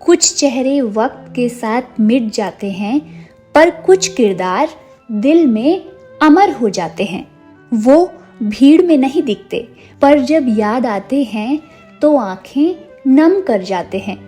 कुछ चेहरे वक्त के साथ मिट जाते हैं, पर कुछ किरदार दिल में अमर हो जाते हैं। वो भीड़ में नहीं दिखते, पर जब याद आते हैं तो आंखें नम कर जाते हैं।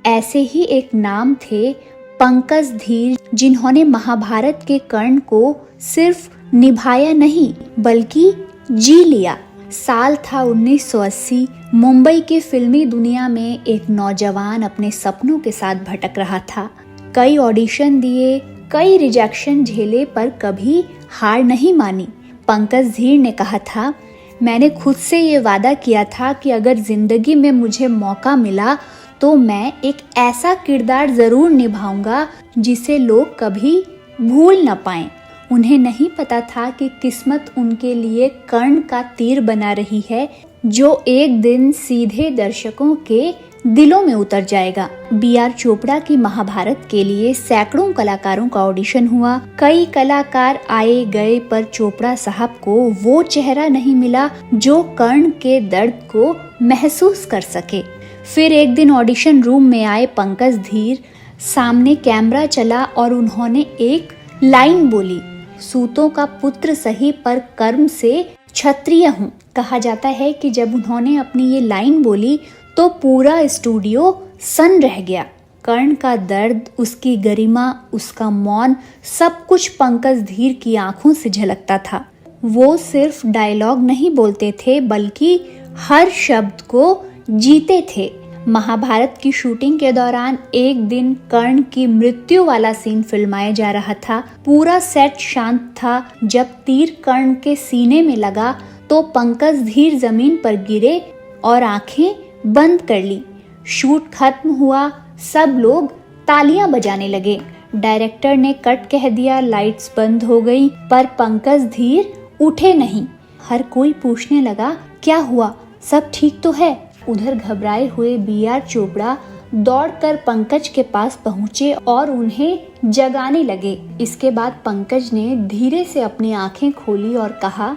ऐसे ही एक नाम थे पंकज धीर, जिन्होंने महाभारत के कर्ण को सिर्फ निभाया नहीं बल्कि जी लिया। साल था 1980। मुंबई के फिल्मी दुनिया में एक नौजवान अपने सपनों के साथ भटक रहा था। कई ऑडिशन दिए, कई रिजेक्शन झेले, पर कभी हार नहीं मानी। पंकज धीर ने कहा था, मैंने खुद से ये वादा किया था कि अगर जिंदगी में मुझे मौका मिला तो मैं एक ऐसा किरदार जरूर निभाऊंगा जिसे लोग कभी भूल न पाएं। उन्हें नहीं पता था कि किस्मत उनके लिए कर्ण का तीर बना रही है, जो एक दिन सीधे दर्शकों के दिलों में उतर जाएगा। बी.आर. चोपड़ा की महाभारत के लिए सैकड़ों कलाकारों का ऑडिशन हुआ। कई कलाकार आए गए, पर चोपड़ा साहब को वो चेहरा नहीं मिला जो कर्ण के दर्द को महसूस कर सके। फिर एक दिन ऑडिशन रूम में आए पंकज धीर। सामने कैमरा चला और उन्होंने एक लाइन बोली, सूतों का पुत्र सही पर कर्म से क्षत्रिय हूँ। कहा जाता है कि जब उन्होंने अपनी ये लाइन बोली तो पूरा स्टूडियो सन्न रह गया। कर्ण का दर्द, उसकी गरिमा, उसका मौन, सब कुछ पंकज धीर की आंखों से झलकता था। वो सिर्फ डायलॉग नहीं बोलते थे, बल्कि हर शब्द को जीते थे। महाभारत की शूटिंग के दौरान एक दिन कर्ण की मृत्यु वाला सीन फिल्माया जा रहा था। पूरा सेट शांत था। जब तीर कर्ण के सीने में लगा तो पंकज धीर जमीन पर गिरे और आंखें बंद कर ली। शूट खत्म हुआ, सब लोग तालियां बजाने लगे। डायरेक्टर ने कट कह दिया, लाइट्स बंद हो गई, पर पंकज धीर उठे नहीं। हर कोई पूछने लगा, क्या हुआ, सब ठीक तो है? उधर घबराए हुए बी.आर. चोपड़ा दौड़कर पंकज के पास पहुंचे और उन्हें जगाने लगे। इसके बाद पंकज ने धीरे से अपनी आंखें खोली और कहा,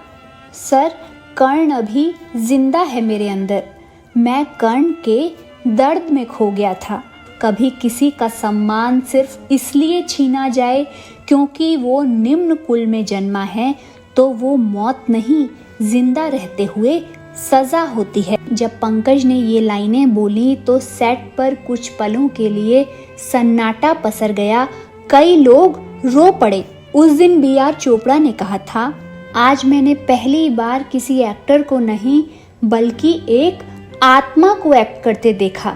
सर, कर्ण अभी जिंदा है मेरे अंदर। मैं कर्ण के दर्द में खो गया था। कभी किसी का सम्मान सिर्फ इसलिए छीना जाए क्योंकि वो निम्न कुल में जन्मा है, तो वो मौत नहीं, जिंदा रहते हुए सजा होती है। जब पंकज ने ये लाइनें बोली तो सेट पर कुछ पलों के लिए सन्नाटा पसर गया। कई लोग रो पड़े। उस दिन बी.आर. चोपड़ा ने कहा था, आज मैंने पहली बार किसी एक्टर को नहीं बल्कि एक आत्मा को एक्ट करते देखा।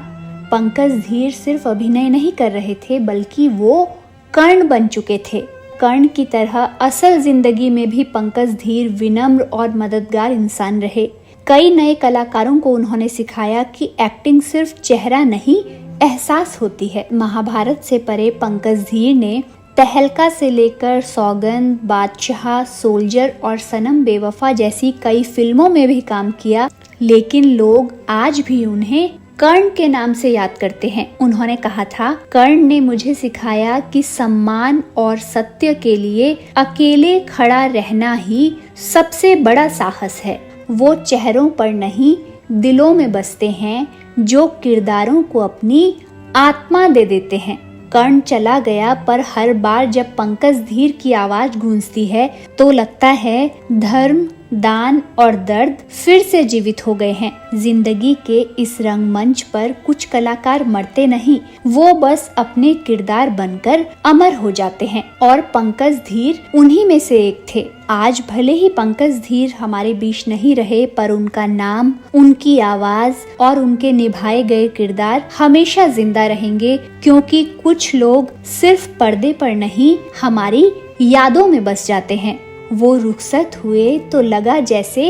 पंकज धीर सिर्फ अभिनय नहीं कर रहे थे, बल्कि वो कर्ण बन चुके थे। कर्ण की तरह असल जिंदगी में भी पंकज धीर विनम्र और मददगार इंसान रहे। कई नए कलाकारों को उन्होंने सिखाया कि एक्टिंग सिर्फ चेहरा नहीं, एहसास होती है। महाभारत से परे पंकज धीर ने तहलका से लेकर सौगंध, बादशाह, सोल्जर और सनम बेवफा जैसी कई फिल्मों में भी काम किया, लेकिन लोग आज भी उन्हें कर्ण के नाम से याद करते हैं। उन्होंने कहा था, कर्ण ने मुझे सिखाया कि सम्मान और सत्य के लिए अकेले खड़ा रहना ही सबसे बड़ा साहस है। वो चेहरों पर नहीं, दिलों में बसते हैं, जो किरदारों को अपनी आत्मा दे देते हैं। कर्ण चला गया, पर हर बार जब पंकज धीर की आवाज गूंजती है तो लगता है धर्म, दान और दर्द फिर से जीवित हो गए हैं। जिंदगी के इस रंगमंच पर कुछ कलाकार मरते नहीं, वो बस अपने किरदार बनकर अमर हो जाते हैं, और पंकज धीर उन्हीं में से एक थे। आज भले ही पंकज धीर हमारे बीच नहीं रहे, पर उनका नाम, उनकी आवाज और उनके निभाए गए किरदार हमेशा जिंदा रहेंगे, क्योंकि कुछ लोग सिर्फ पर्दे पर नहीं, हमारी यादों में बस जाते हैं। वो रुखसत हुए तो लगा जैसे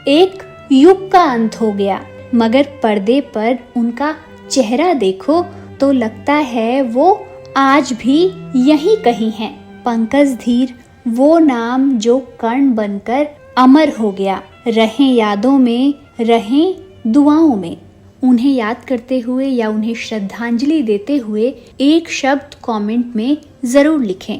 एक युग का अंत हो गया, मगर पर्दे पर उनका चेहरा देखो तो लगता है वो आज भी यहीं कहीं हैं। पंकज धीर, वो नाम जो कर्ण बनकर अमर हो गया। रहें यादों में, रहें दुआओं में। उन्हें याद करते हुए या उन्हें श्रद्धांजलि देते हुए एक शब्द कमेंट में जरूर लिखें।